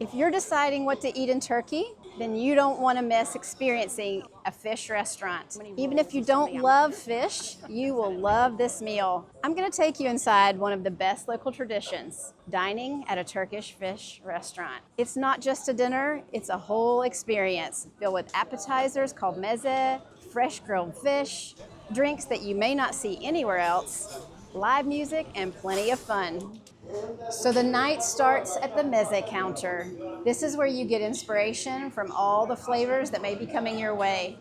If you're deciding what to eat in Turkey, then you don't want to miss experiencing a fish restaurant. Even if you don't love fish, you will love this meal. I'm going to take you inside one of the best local traditions, dining at a Turkish fish restaurant. It's not just a dinner, it's a whole experience filled with appetizers called meze, fresh grilled fish, drinks that you may not see anywhere else, live music, and plenty of fun. So the night starts at the Meze counter. This is where you get inspiration from all the flavors that may be coming your way.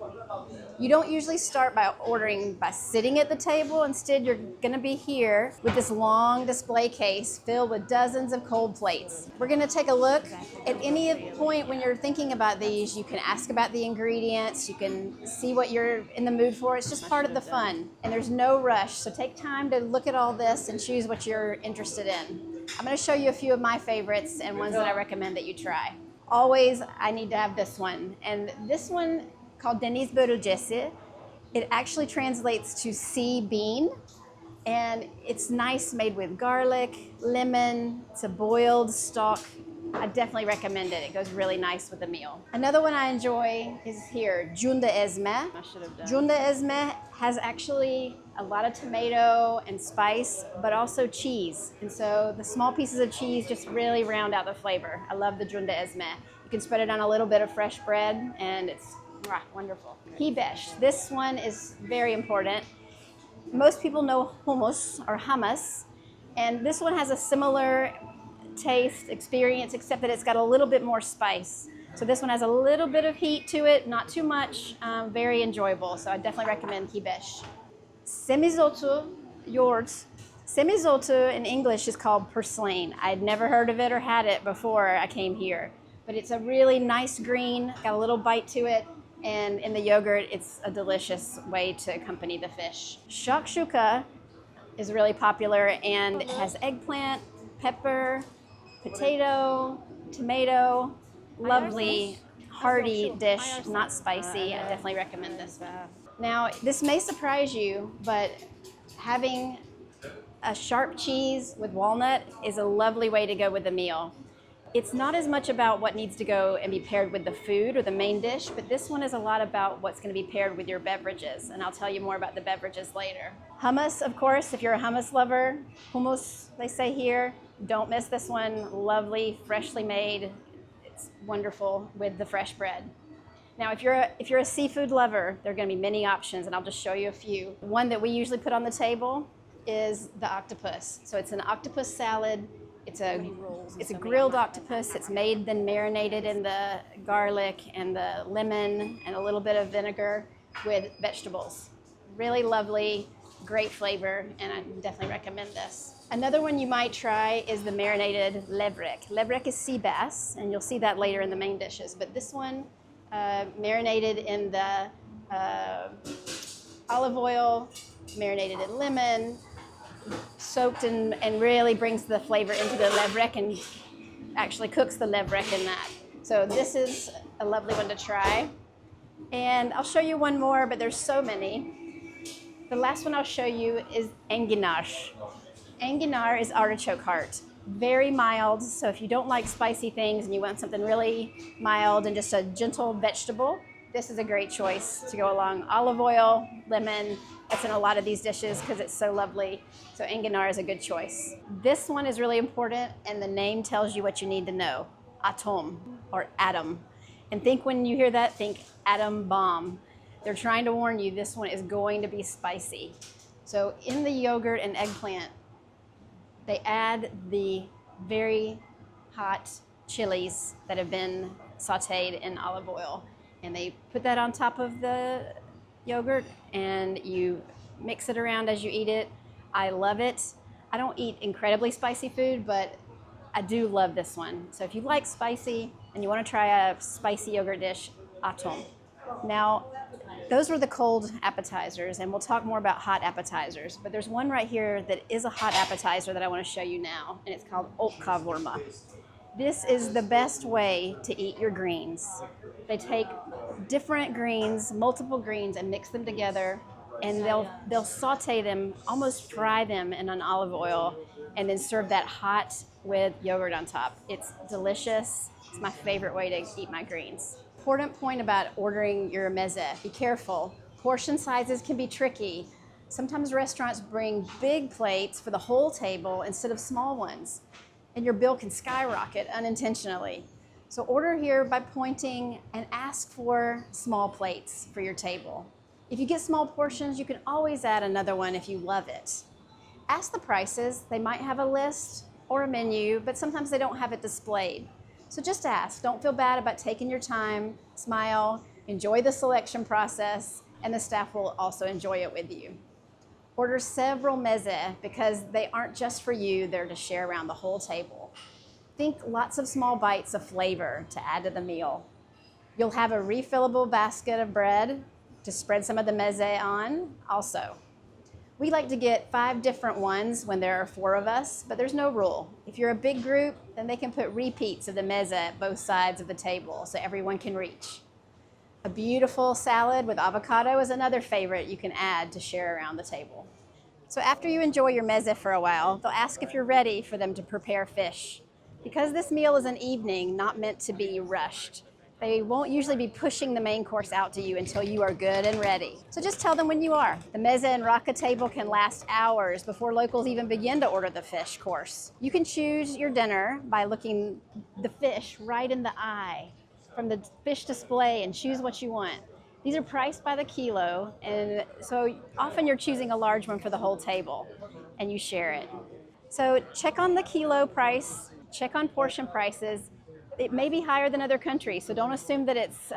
You don't usually start by ordering by sitting at the table. Instead, you're going to be here with this long display case filled with dozens of cold plates. We're going to take a look. At any point when you're thinking about these, you can ask about the ingredients. You can see what you're in the mood for. It's just part of the fun. And there's no rush. So take time to look at all this and choose what you're interested in. I'm going to show you a few of my favorites and ones that I recommend that you try. Always, I need to have this one. And this one, called Deniz Börülcesi. It actually translates to sea bean, and it's nice, made with garlic, lemon. It's a boiled stock. I definitely recommend it. It goes really nice with the meal. Another one I enjoy is here, Cunda ezme. Cunda ezme has actually a lot of tomato and spice, but also cheese. And so the small pieces of cheese just really round out the flavor. I love the Cunda ezme. You can spread it on a little bit of fresh bread, and it's wonderful. Hibesh. This one is very important. Most people know hummus or hummus, and this one has a similar taste experience, except that it's got a little bit more spice. So this one has a little bit of heat to it, not too much, very enjoyable. So I definitely recommend hibesh. Semizotu, yoğurt. Semizotu in English is called purslane. I'd never heard of it or had it before I came here, but it's a really nice green, got a little bite to it. And in the yogurt, it's a delicious way to accompany the fish. Shakshuka is really popular, and it has eggplant, pepper, potato, tomato. Lovely, hearty dish, not spicy. I definitely recommend this one. Now, this may surprise you, but having a sharp cheese with walnut is a lovely way to go with the meal. It's not as much about what needs to go and be paired with the food or the main dish, but this one is a lot about what's going to be paired with your beverages, and I'll tell you more about the beverages later. Hummus, of course, if you're a hummus lover, hummus, they say here, don't miss this one. Lovely, freshly made. It's wonderful with the fresh bread. Now, if you're a seafood lover, there are going to be many options, and I'll just show you a few. One that we usually put on the table is the octopus. So it's an octopus salad. It's a grilled octopus. It's made then marinated in the garlic and the lemon and a little bit of vinegar with vegetables. Really lovely, great flavor, and I definitely recommend this. Another one you might try is the marinated levrek. Levrek is sea bass, and you'll see that later in the main dishes. But this one, marinated in the olive oil, marinated in lemon, soaked and really brings the flavor into the levrek and actually cooks the levrek in that. So this is a lovely one to try. And I'll show you one more, but there's so many. The last one I'll show you is enginar. Enginar is artichoke heart. Very mild, so if you don't like spicy things and you want something really mild and just a gentle vegetable, this is a great choice to go along. Olive oil, lemon, that's in a lot of these dishes because it's so lovely. So enginar is a good choice. This one is really important, and the name tells you what you need to know. Atom, or atom. And think when you hear that, think atom bomb. They're trying to warn you this one is going to be spicy. So in the yogurt and eggplant, they add the very hot chilies that have been sauteed in olive oil. And they put that on top of the yogurt, and you mix it around as you eat it. I love it. I don't eat incredibly spicy food, but I do love this one. So if you like spicy and you want to try a spicy yogurt dish, atom. Now, those were the cold appetizers, and we'll talk more about hot appetizers. But there's one right here that is a hot appetizer that I want to show you now, and it's called ot kavurma. This is the best way to eat your greens. They take different greens, multiple greens, and mix them together, and they'll saute them, almost fry them in an olive oil, and then serve that hot with yogurt on top. It's delicious. It's my favorite way to eat my greens. Important point about ordering your meze, be careful. Portion sizes can be tricky. Sometimes restaurants bring big plates for the whole table instead of small ones, and your bill can skyrocket unintentionally. So order here by pointing and ask for small plates for your table. If you get small portions, you can always add another one if you love it. Ask the prices. They might have a list or a menu, but sometimes they don't have it displayed. So just ask. Don't feel bad about taking your time. Smile, enjoy the selection process, and the staff will also enjoy it with you. Order several meze because they aren't just for you, they're to share around the whole table. Think lots of small bites of flavor to add to the meal. You'll have a refillable basket of bread to spread some of the meze on also. We like to get 5 different ones when there are 4 of us, but there's no rule. If you're a big group, then they can put repeats of the meze at both sides of the table so everyone can reach. A beautiful salad with avocado is another favorite you can add to share around the table. So after you enjoy your meze for a while, they'll ask if you're ready for them to prepare fish. Because this meal is an evening, not meant to be rushed, they won't usually be pushing the main course out to you until you are good and ready. So just tell them when you are. The meze and Rakı table can last hours before locals even begin to order the fish course. You can choose your dinner by looking the fish right in the eye from the fish display and choose what you want. These are priced by the kilo, and so often you're choosing a large one for the whole table and you share it. So check on the kilo price, check on portion prices. It may be higher than other countries, so don't assume that it's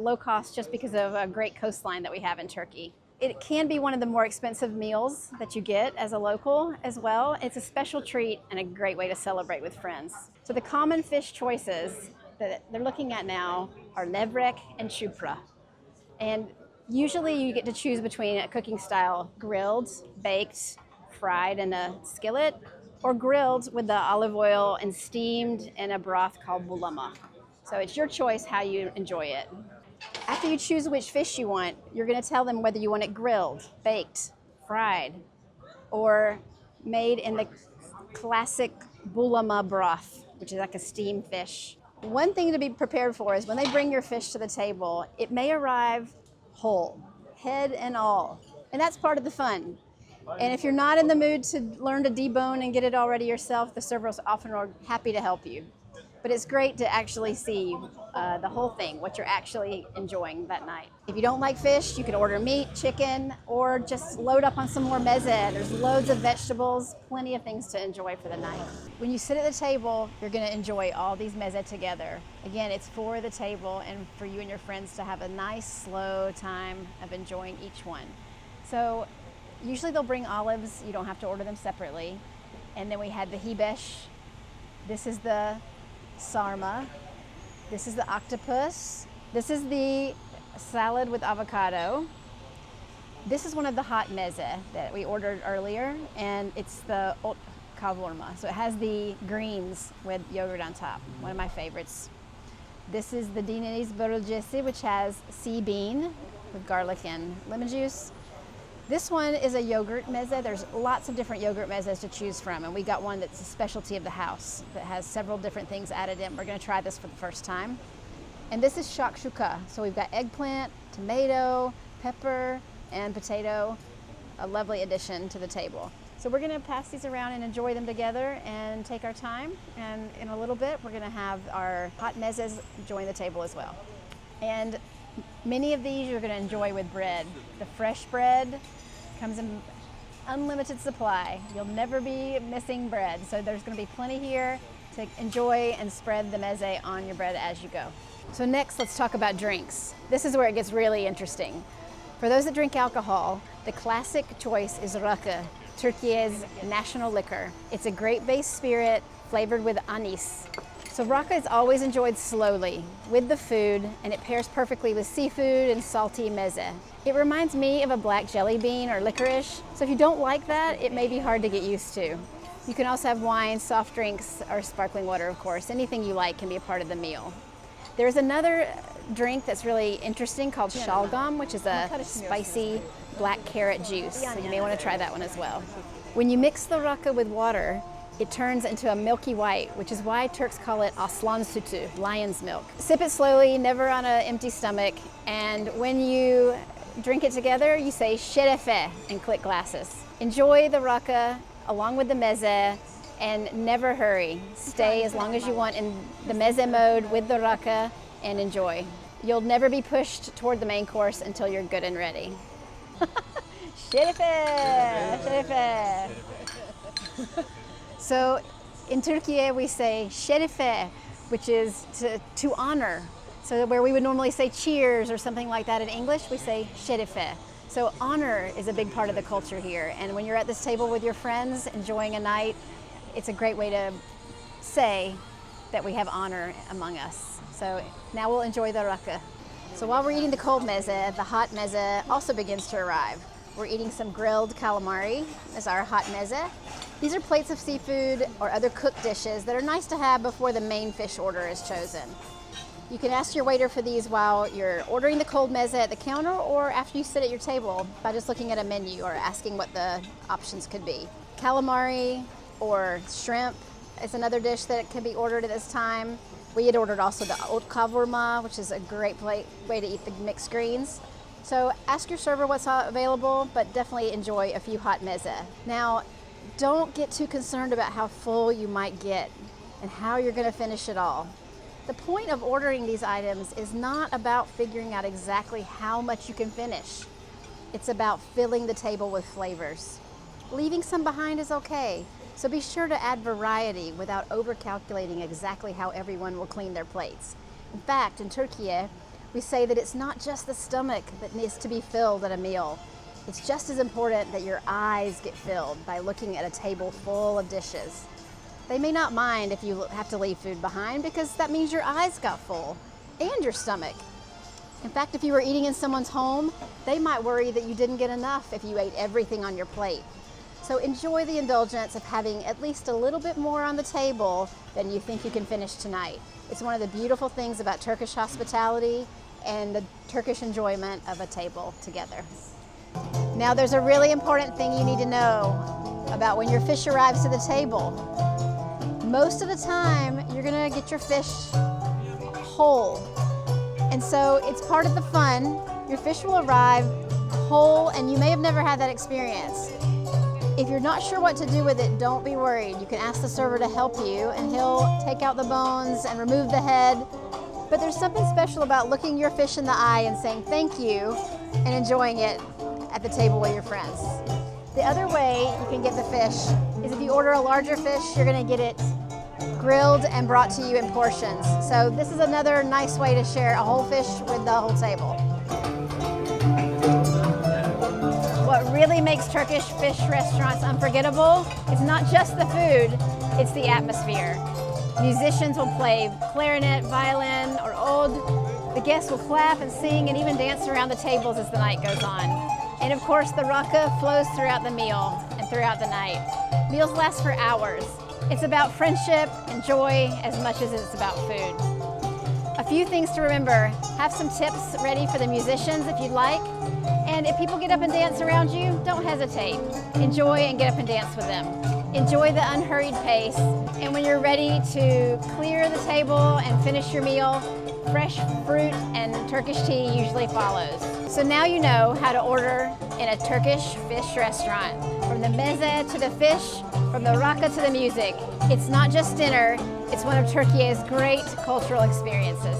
low cost just because of a great coastline that we have in Turkey. It can be one of the more expensive meals that you get as a local as well. It's a special treat and a great way to celebrate with friends. So the common fish choices that they're looking at now are levrek and çupra. And usually you get to choose between a cooking style: grilled, baked, fried in a skillet, or grilled with the olive oil and steamed in a broth called bulama. So it's your choice how you enjoy it. After you choose which fish you want, you're going to tell them whether you want it grilled, baked, fried, or made in the classic bulama broth, which is like a steamed fish. One thing to be prepared for is when they bring your fish to the table, it may arrive whole, head and all. And that's part of the fun. And if you're not in the mood to learn to debone and get it already yourself, the servers often are happy to help you. But it's great to actually see the whole thing, what you're actually enjoying that night. If you don't like fish, you can order meat, chicken, or just load up on some more meze. There's loads of vegetables, plenty of things to enjoy for the night. When you sit at the table, you're going to enjoy all these meze together. Again, it's for the table and for you and your friends to have a nice, slow time of enjoying each one. So usually they'll bring olives. You don't have to order them separately. And then we had the hibeş. This is the sarma. This is the octopus. This is the salad with avocado. This is one of the hot meze that we ordered earlier, and it's the ot kavurma. So it has the greens with yogurt on top, one of my favorites. This is the deniz börülcesi, which has sea bean with garlic and lemon juice. This one is a yogurt meze. There's lots of different yogurt mezes to choose from, and we got one that's a specialty of the house that has several different things added in. We're going to try this for the first time. And this is shakshuka. So we've got eggplant, tomato, pepper, and potato, a lovely addition to the table. So we're going to pass these around and enjoy them together and take our time. And in a little bit, we're going to have our hot mezes join the table as well. And many of these you're going to enjoy with bread. The fresh bread comes in unlimited supply. You'll never be missing bread. So there's going to be plenty here to enjoy and spread the meze on your bread as you go. So next, let's talk about drinks. This is where it gets really interesting. For those that drink alcohol, the classic choice is Rakı, Turkey's national liquor. It's a grape-based spirit flavored with anise. So Rakı is always enjoyed slowly with the food, and it pairs perfectly with seafood and salty meze. It reminds me of a black jelly bean or licorice, so if you don't like that, it may be hard to get used to. You can also have wine, soft drinks, or sparkling water, of course. Anything you like can be a part of the meal. There's another drink that's really interesting called şalgam, which is a spicy black carrot juice. So you may want to try that one as well. When you mix the Rakı with water, it turns into a milky white, which is why Turks call it aslan sütü, lion's milk. Sip it slowly, never on an empty stomach, and when you drink it together, you say şerefe and click glasses. Enjoy the rakı along with the meze, and never hurry. Stay as long as you want in the meze mode with the rakı and enjoy. You'll never be pushed toward the main course until you're good and ready. Şerefe, şerefe. So in Turkiye we say şerefe, which is to honor. So where we would normally say cheers or something like that in English, we say şerefe. So honor is a big part of the culture here. And when you're at this table with your friends enjoying a night, it's a great way to say that we have honor among us. So now we'll enjoy the rakı. So while we're eating the cold meze, the hot meze also begins to arrive. We're eating some grilled calamari as our hot meze. These are plates of seafood or other cooked dishes that are nice to have before the main fish order is chosen. You can ask your waiter for these while you're ordering the cold meze at the counter or after you sit at your table by just looking at a menu or asking what the options could be. Calamari or shrimp is another dish that can be ordered at this time. We had ordered also the ot kavurma, which is a great way to eat the mixed greens. So ask your server what's available, but definitely enjoy a few hot meze. Now, don't get too concerned about how full you might get and how you're going to finish it all. The point of ordering these items is not about figuring out exactly how much you can finish. It's about filling the table with flavors. Leaving some behind is okay, so be sure to add variety without over-calculating exactly how everyone will clean their plates. In fact, in Turkiye, we say that it's not just the stomach that needs to be filled at a meal. It's just as important that your eyes get filled by looking at a table full of dishes. They may not mind if you have to leave food behind because that means your eyes got full and your stomach. In fact, if you were eating in someone's home, they might worry that you didn't get enough if you ate everything on your plate. So enjoy the indulgence of having at least a little bit more on the table than you think you can finish tonight. It's one of the beautiful things about Turkish hospitality and the Turkish enjoyment of a table together. Now there's a really important thing you need to know about when your fish arrives to the table. Most of the time, you're gonna get your fish whole. And so it's part of the fun. Your fish will arrive whole, and you may have never had that experience. If you're not sure what to do with it, don't be worried. You can ask the server to help you, and he'll take out the bones and remove the head. But there's something special about looking your fish in the eye and saying thank you and enjoying it at the table with your friends. The other way you can get the fish is if you order a larger fish, you're gonna get it grilled and brought to you in portions. So this is another nice way to share a whole fish with the whole table. What really makes Turkish fish restaurants unforgettable is not just the food, it's the atmosphere. Musicians will play clarinet, violin, or oud. The guests will clap and sing and even dance around the tables as the night goes on. And of course, the rakı flows throughout the meal and throughout the night. Meals last for hours. It's about friendship and joy as much as it's about food. A few things to remember. Have some tips ready for the musicians if you'd like. And if people get up and dance around you, don't hesitate. Enjoy and get up and dance with them. Enjoy the unhurried pace. And when you're ready to clear the table and finish your meal, fresh fruit and Turkish tea usually follows. So now you know how to order in a Turkish fish restaurant. From the meze to the fish, from the rakı to the music. It's not just dinner, it's one of Turkey's great cultural experiences.